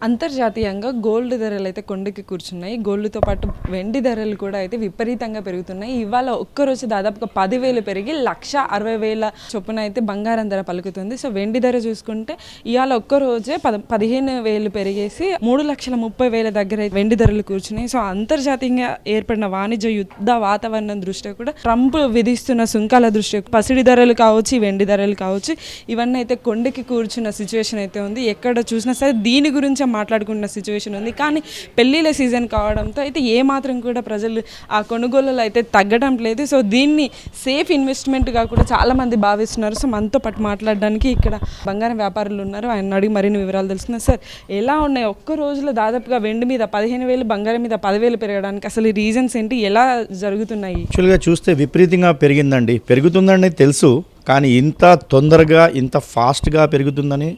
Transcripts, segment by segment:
అంతర్జాతీయంగా గోల్డ్ ధరలు అయితే కొండకి కూర్చున్నాయి. గోల్డ్తో పాటు వెండి ధరలు కూడా అయితే విపరీతంగా పెరుగుతున్నాయి. ఇవాళ ఒక్కరోజు దాదాపుగా 10,000 పెరిగి 1,60,000 చొప్పున అయితే బంగారం ధర పలుకుతుంది. సో వెండి ధర చూసుకుంటే ఇవాళ ఒక్కరోజే 15,000 పెరిగేసి 3,30,000 దగ్గర వెండి ధరలు కూర్చున్నాయి. సో అంతర్జాతీయంగా ఏర్పడిన వాణిజ్య యుద్ధ వాతావరణం దృష్ట్యా కూడా ట్రంప్ విధిస్తున్న సుంకాల దృష్ట్యా పసిడి ధరలు కావచ్చు, వెండి ధరలు కావచ్చు, ఇవన్నీ అయితే కొండకి కూర్చున్న సిచ్యువేషన్ అయితే ఉంది. ఎక్కడ చూసినా సరే దీని గురించి మాట్లాడుకున్న సిచ్యువేషన్ ఉంది. కానీ పెళ్ళిళ్ళ సీజన్ కావడంతో అయితే ఏమాత్రం కూడా ప్రజలు ఆ కొనుగోళ్ళలో అయితే తగ్గడం లేదు. సో దీన్ని సేఫ్ ఇన్వెస్ట్మెంట్గా కూడా చాలామంది భావిస్తున్నారు. సో మనతో పాటు మాట్లాడడానికి ఇక్కడ బంగారం వ్యాపారులు ఉన్నారు. ఆయన అడిగి మరిన్ని వివరాలు తెలుస్తున్నాయి. సార్, ఎలా ఉన్నాయి ఒక్క రోజులో దాదాపుగా వెండి మీద 15,000, బంగారం మీద 10,000 పెరగడానికి అసలు ఈ రీజన్స్ ఏంటి, ఎలా జరుగుతున్నాయి? యాక్చువల్గా చూస్తే విపరీతంగా పెరిగిందండి. పెరుగుతుందని తెలుసు, కానీ ఇంత తొందరగా ఇంత ఫాస్ట్గా పెరుగుతుందని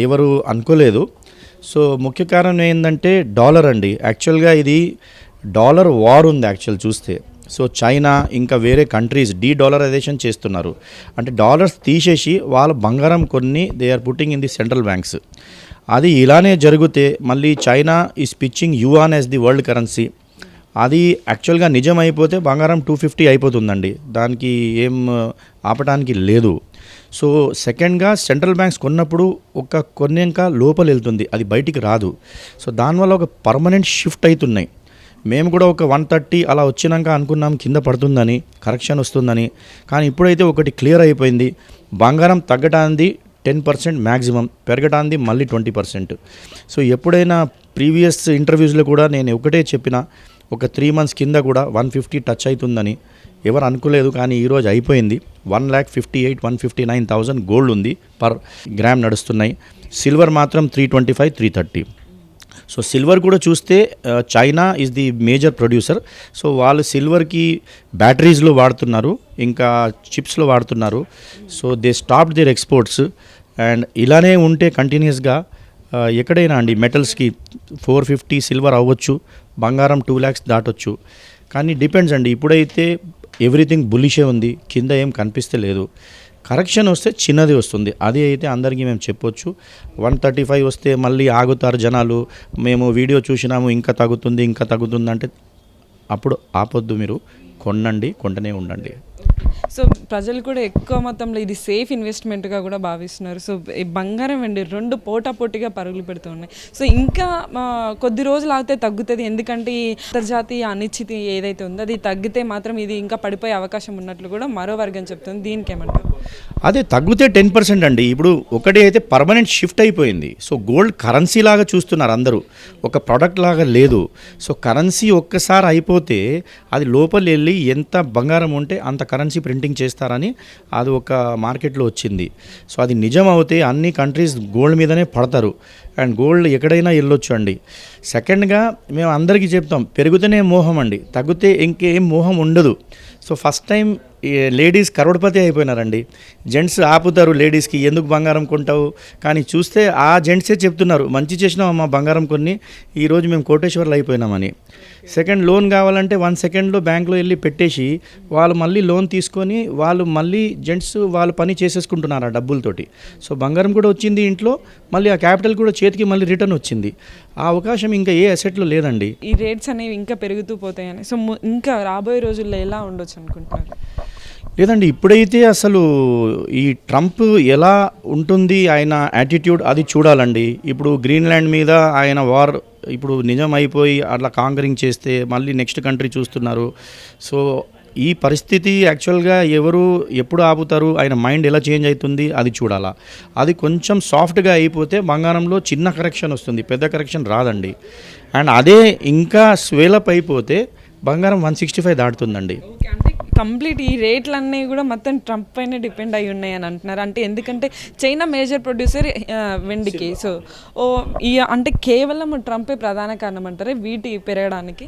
ఎవరు అనుకోలేదు. సో ముఖ్య కారణం ఏంటంటే డాలర్ అండి. యాక్చువల్గా ఇది డాలర్ వార్ ఉంది యాక్చువల్ చూస్తే. సో చైనా ఇంకా వేరే కంట్రీస్ డీడాలరైజేషన్ చేస్తున్నారు. అంటే డాలర్స్ తీసేసి వాళ్ళ బంగారం కొన్ని they are putting in the central banks. అది ఇలానే జరిగితే మళ్ళీ China is pitching yuan as the world currency. అది యాక్చువల్గా నిజం అయిపోతే బంగారం 250 అయిపోతుందండి. దానికి ఏం ఆపడానికి లేదు. సో సెకండ్గా సెంట్రల్ బ్యాంక్స్ కొన్నప్పుడు కొన్నాక లోపల వెళ్తుంది, అది బయటికి రాదు. సో దానివల్ల ఒక పర్మనెంట్ షిఫ్ట్ అవుతున్నాయి. మేము కూడా ఒక 130 అలా వచ్చినాక అనుకున్నాం కింద పడుతుందని, కరెక్షన్ వస్తుందని. కానీ ఇప్పుడైతే ఒకటి క్లియర్ అయిపోయింది, బంగారం తగ్గడానికి 10% మ్యాక్సిమం, పెరగడానికి మళ్ళీ 20%. సో ఎప్పుడైనా ప్రీవియస్ ఇంటర్వ్యూస్లో కూడా నేను ఒకటే చెప్పిన, ఒక 3 months కింద కూడా 150 టచ్ అవుతుందని. ఎవరు అనుకోలేదు, కానీ ఈరోజు అయిపోయింది. 1,58,159,000 గోల్డ్ ఉంది, పర్ గ్రామ్ నడుస్తున్నాయి. సిల్వర్ మాత్రం 325, 330. సో సిల్వర్ కూడా చూస్తే China is the major producer. So వాళ్ళు సిల్వర్కి బ్యాటరీస్లో వాడుతున్నారు, ఇంకా చిప్స్లో వాడుతున్నారు. So they stop their exports. And ఇలానే ఉంటే కంటిన్యూస్గా ఎక్కడైనా అండి మెటల్స్కి 450 సిల్వర్ అవ్వచ్చు, బంగారం 2 lakhs దాటొచ్చు. కానీ డిపెండ్స్ అండి. ఇప్పుడైతే ఎవ్రీథింగ్ బులిషే ఉంది, కింద ఏం కనిపిస్తలేదు. కరెక్షన్ వస్తే చిన్నది వస్తుంది, అది అయితే అందరికీ మేము చెప్పొచ్చు. 135 వస్తే మళ్ళీ ఆగుతారు జనాలు, మేము వీడియో చూసినాము ఇంకా తగ్గుతుంది అంటే అప్పుడు ఆపొద్దు, మీరు కొంటనే ఉండండి. సో ప్రజలు కూడా ఎక్కువ మొత్తంలో ఇది సేఫ్ ఇన్వెస్ట్మెంట్గా కూడా భావిస్తున్నారు. సో ఈ బంగారం వెండి రెండు పోటాపోటీగా పరుగులు పెడుతూ ఉన్నాయి. సో ఇంకా కొద్ది రోజులు ఆగితే తగ్గుతుంది, ఎందుకంటే ఈ అంతర్జాతీయ అనిశ్చితి ఏదైతే ఉందో అది తగ్గితే మాత్రం ఇది ఇంకా పడిపోయే అవకాశం ఉన్నట్లు కూడా మరో వర్గం చెప్తుంది. దీనికి ఏమంటారు? అదే తగ్గితే 10% అండి. ఇప్పుడు ఒకటి అయితే పర్మనెంట్ షిఫ్ట్ అయిపోయింది. సో గోల్డ్ కరెన్సీ లాగా చూస్తున్నారు అందరూ, ఒక ప్రోడక్ట్ లాగా లేదు. సో కరెన్సీ ఒక్కసారి అయిపోతే అది లోపల వెళ్ళి ఎంత బంగారం ఉంటే అంత కరెన్సీ ప్రింటింగ్ చేస్తారని అది ఒక మార్కెట్లో వచ్చింది. సో అది నిజం అవుతే అన్ని కంట్రీస్ గోల్డ్ మీదనే పడతారు, అండ్ గోల్డ్ ఎక్కడైనా వెళ్ళొచ్చు అండి. సెకండ్గా మేము అందరికీ చెప్తాం, పెరుగుతూనే మోహం అండి, తగ్గితే ఇంకేం మోహం ఉండదు. So first time ladies crorepati అయిపోయినారండి. జెంట్స్ ఆపుతారు లేడీస్కి, ఎందుకు బంగారం కొంటావు, కానీ చూస్తే ఆ జెంట్సే చెప్తున్నారు, మంచి చేసినాం అమ్మ బంగారం కొన్ని, ఈరోజు మేము కోటేశ్వర్లు అయిపోయినామని. సెకండ్ లోన్ కావాలంటే 1 సెకండ్లో బ్యాంక్లో వెళ్ళి పెట్టేసి వాళ్ళు మళ్ళీ లోన్ తీసుకొని వాళ్ళు మళ్ళీ జెంట్స్ వాళ్ళు పని చేసేసుకుంటున్నారు ఆ డబ్బులతోటి. సో బంగారం కూడా వచ్చింది ఇంట్లో, మళ్ళీ ఆ క్యాపిటల్ కూడా చేతికి మళ్ళీ రిటర్న్ వచ్చింది. ఆ అవకాశం ఇంకా ఏ అసెట్లో లేదండి. ఈ రేట్స్ అనేవి ఇంకా పెరుగుతూ పోతాయని, సో ఇంకా రాబోయే రోజుల్లో ఎలా ఉండొచ్చు అనుకుంటున్నారు? లేదండి, ఇప్పుడైతే అసలు ఈ ట్రంప్ ఎలా ఉంటుంది ఆయన యాటిట్యూడ్ అది చూడాలండి. ఇప్పుడు గ్రీన్లాండ్ మీద ఆయన వార్ ఇప్పుడు నిజం అయిపోయి అట్లా కాంకరింగ్ చేస్తే మళ్ళీ నెక్స్ట్ కంట్రీ చూస్తున్నారు. సో ఈ పరిస్థితి యాక్చువల్గా ఎవరు ఎప్పుడు ఆపుతారు, ఆయన మైండ్ ఎలా చేంజ్ అవుతుంది అది చూడాలా. అది కొంచెం సాఫ్ట్గా అయిపోతే బంగారంలో చిన్న కరెక్షన్ వస్తుంది, పెద్ద కరెక్షన్ రాదండి. అండ్ అదే ఇంకా స్వేలప్ అయిపోతే బంగారం 165 దాటుతుందండి. అంటే కంప్లీట్ ఈ రేట్లన్నీ కూడా మొత్తం ట్రంప్ పైన డిపెండ్ అయి ఉన్నాయి అని అంటున్నారు. అంటే ఎందుకంటే చైనా మేజర్ ప్రొడ్యూసర్ వెండికి. సో అంటే కేవలం ట్రంపే ప్రధాన కారణం అంటారే వీటి పెరగడానికి?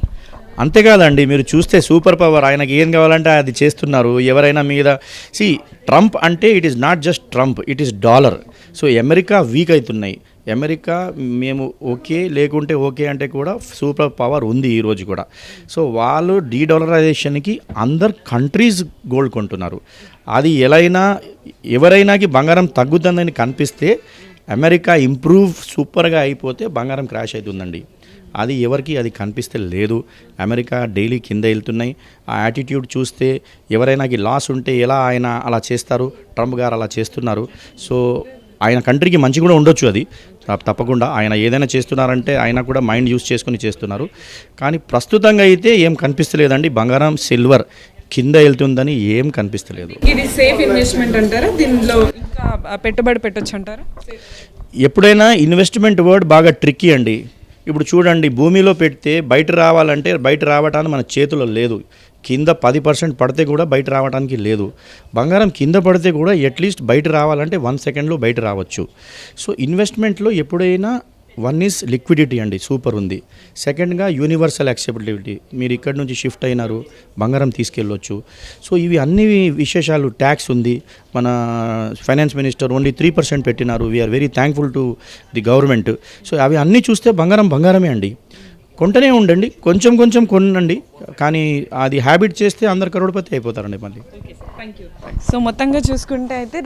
అంతేకాదండి, మీరు చూస్తే సూపర్ పవర్, ఆయనకి ఏం కావాలంటే అది చేస్తున్నారు. ఎవరైనా మీద ట్రంప్ అంటే it is not just Trump, it is dollar. So America week అవుతున్నాయి. అమెరికా మేము ఓకే లేకుంటే ఓకే అంటే కూడా సూపర్ పవర్ ఉంది ఈరోజు కూడా. సో వాళ్ళు డీడాలరైజేషన్కి అందరు కంట్రీస్ గోల్డ్ కొంటున్నారు. అది ఎవరైనాకి బంగారం తగ్గుతుందని కనిపిస్తే అమెరికా ఇంప్రూవ్ సూపర్గా అయిపోతే బంగారం క్రాష్ అవుతుందండి. అది ఎవరికి అది కనిపిస్తే లేదు. అమెరికా డైలీ కింద వెళ్తున్నాయి. ఆ యాటిట్యూడ్ చూస్తే ఎవరైనాకి లాస్ ఉంటే ఎలా ఆయన అలా చేస్తారు, ట్రంప్ గారు అలా చేస్తున్నారు. సో ఆయన కంట్రీకి మంచి కూడా ఉండొచ్చు, అది తప్పకుండా ఆయన ఏదైనా చేస్తున్నారంటే ఆయన కూడా మైండ్ యూస్ చేసుకుని చేస్తున్నారు. కానీ ప్రస్తుతంగా అయితే ఏం కనిపిస్తలేదండి. బంగారం సిల్వర్ కింద వెళ్తుందని ఏం కనిపిస్తలేదు. ఇది సేఫ్ ఇన్వెస్ట్మెంట్ అంటారా? దీనిలో ఇంకా పెట్టుబడి పెట్టొచ్చు అంటారా? ఎప్పుడైనా ఇన్వెస్ట్మెంట్ వర్డ్ బాగా ట్రిక్కీ అండి. ఇప్పుడు చూడండి, భూమిలో పెడితే బయట రావాలంటే బయట రావడానికి మన చేతిలో లేదు. కింద 10% పడితే కూడా బయట రావడానికి లేదు. బంగారం కింద పడితే కూడా అట్లీస్ట్ బయట రావాలంటే 1 సెకండ్లో బయట రావచ్చు. సో ఇన్వెస్ట్మెంట్లో ఎప్పుడైనా వన్ ఈజ్ లిక్విడిటీ అండి, సూపర్ ఉంది. సెకండ్గా యూనివర్సల్ యాక్సెప్టబిలిటీ. మీరు ఇక్కడ నుంచి షిఫ్ట్ అయినారు, బంగారం తీసుకెళ్ళొచ్చు. సో ఇవి అన్ని విశేషాలు. ట్యాక్స్ ఉంది. మన ఫైనాన్స్ మినిస్టర్ ఓన్లీ 3% పెట్టినారు. We are very thankful to the government. So అవి అన్నీ చూస్తే బంగారమే అండి. కొంటనే ఉండండి, కొంచెం కొంచెం కొనండి, కానీ అది హ్యాబిట్ చేస్తే అందరు కరోడ్పతి అయిపోతారండి మళ్ళీ. సో మొత్తంగా చూసుకుంటే అయితే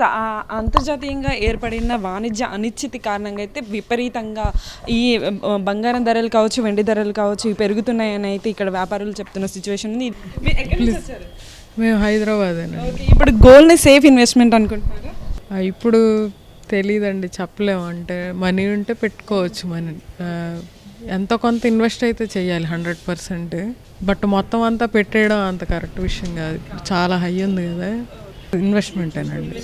అంతర్జాతీయంగా ఏర్పడిన వాణిజ్య అనిశ్చితి కారణంగా అయితే విపరీతంగా ఈ బంగారం ధరలు కావచ్చు, వెండి ధరలు కావచ్చు ఇవి పెరుగుతున్నాయని అయితే ఇక్కడ వ్యాపారులు చెప్తున్న సిచ్యువేషన్ ఉంది. మేము హైదరాబాద్. ఇప్పుడు గోల్డ్ని సేఫ్ ఇన్వెస్ట్మెంట్ అనుకుంటున్నారా? ఇప్పుడు తెలియదండి, చెప్పలేము. అంటే మనీ ఉంటే పెట్టుకోవచ్చు. మనీ ఎంతో కొంత ఇన్వెస్ట్ అయితే చేయాలి 100%. బట్ మొత్తం అంతా పెట్టేయడం అంత కరెక్ట్ విషయం కాదు. చాలా హై ఉంది కదా, ఇన్వెస్ట్మెంటేనండి.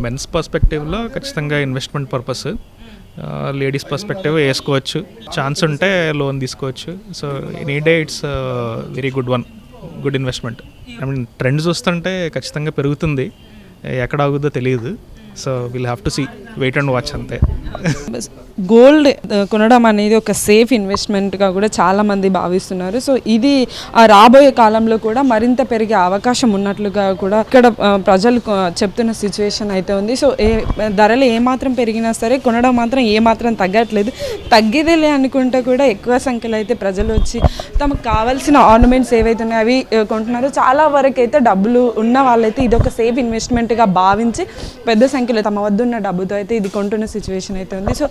మెన్స్ పర్స్పెక్టివ్లో ఖచ్చితంగా ఇన్వెస్ట్మెంట్ పర్పస్. లేడీస్ పర్స్పెక్టివ్ వేసుకోవచ్చు, ఛాన్స్ ఉంటే లోన్ తీసుకోవచ్చు. So any day it's very good investment. I mean trend చూస్తుంటే ఖచ్చితంగా పెరుగుతుంది, ఎక్కడ ఆగుద్దో తెలియదు. So will have to see, wait and watch అంతే. గోల్డ్ కొనడం అనేది ఒక సేఫ్ ఇన్వెస్ట్మెంట్గా కూడా చాలామంది భావిస్తున్నారు. సో ఇది రాబోయే కాలంలో కూడా మరింత పెరిగే అవకాశం ఉన్నట్లుగా కూడా ఇక్కడ ప్రజలు చెప్తున్న సిచ్యువేషన్ అయితే ఉంది. సో ధరలు ఏమాత్రం పెరిగినా సరే కొనడం మాత్రం ఏమాత్రం తగ్గట్లేదు. తగ్గేదేలే అనుకుంటే కూడా ఎక్కువ సంఖ్యలో అయితే ప్రజలు వచ్చి తమకు కావాల్సిన ఆర్నమెంట్స్ ఏవైతే ఉన్నాయో అవి కొంటున్నారు. చాలా వరకు అయితే డబ్బులు ఉన్న వాళ్ళైతే ఇది ఒక సేఫ్ ఇన్వెస్ట్మెంట్గా భావించి పెద్ద సంఖ్యలో తమ వద్ద ఉన్న డబ్బుతో అయితే ఇది కొంటున్న సిచ్యువేషన్ అయితే ఉంది. సో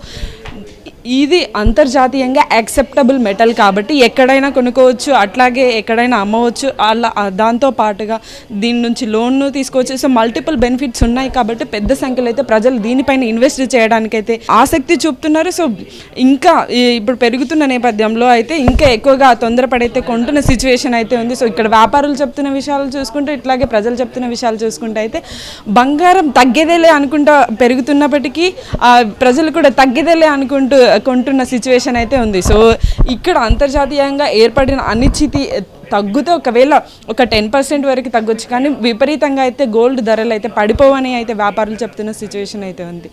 ఇది అంతర్జాతీయంగా యాక్సెప్టబుల్ మెటల్ కాబట్టి ఎక్కడైనా కొనుక్కోవచ్చు, అట్లాగే ఎక్కడైనా అమ్మవచ్చు. అలా దాంతో పాటుగా దీని నుంచి లోన్ను తీసుకోవచ్చు. సో మల్టిపుల్ బెనిఫిట్స్ ఉన్నాయి కాబట్టి పెద్ద సంఖ్యలో అయితే ప్రజలు దీనిపైన ఇన్వెస్ట్ చేయడానికైతే ఆసక్తి చూపుతున్నారు. సో ఇంకా ఇప్పుడు పెరుగుతున్న నేపథ్యంలో అయితే ఇంకా ఎక్కువగా తొందరపడైతే కొంటున్న సిచ్యువేషన్ అయితే ఉంది. సో ఇక్కడ వ్యాపారులు చెప్తున్న విషయాలు చూసుకుంటే, ఇట్లాగే ప్రజలు చెప్తున్న విషయాలు చూసుకుంటే అయితే బంగారం తగ్గేదేలే అనుకుంటా పెరుగుతున్నప్పటికీ ప్రజలు కూడా తగ్గేదేలే అనుకుంటూ కొంటున్న సిచ్యువేషన్ అయితే ఉంది. సో ఇక్కడ అంతర్జాతీయంగా ఏర్పడిన అనిశ్చితి తగ్గుతూ ఒకవేళ ఒక 10% వరకు తగ్గొచ్చు, కానీ విపరీతంగా అయితే గోల్డ్ ధరలు అయితే పడిపోవని అయితే వ్యాపారులు చెప్తున్న సిచ్యువేషన్ అయితే ఉంది.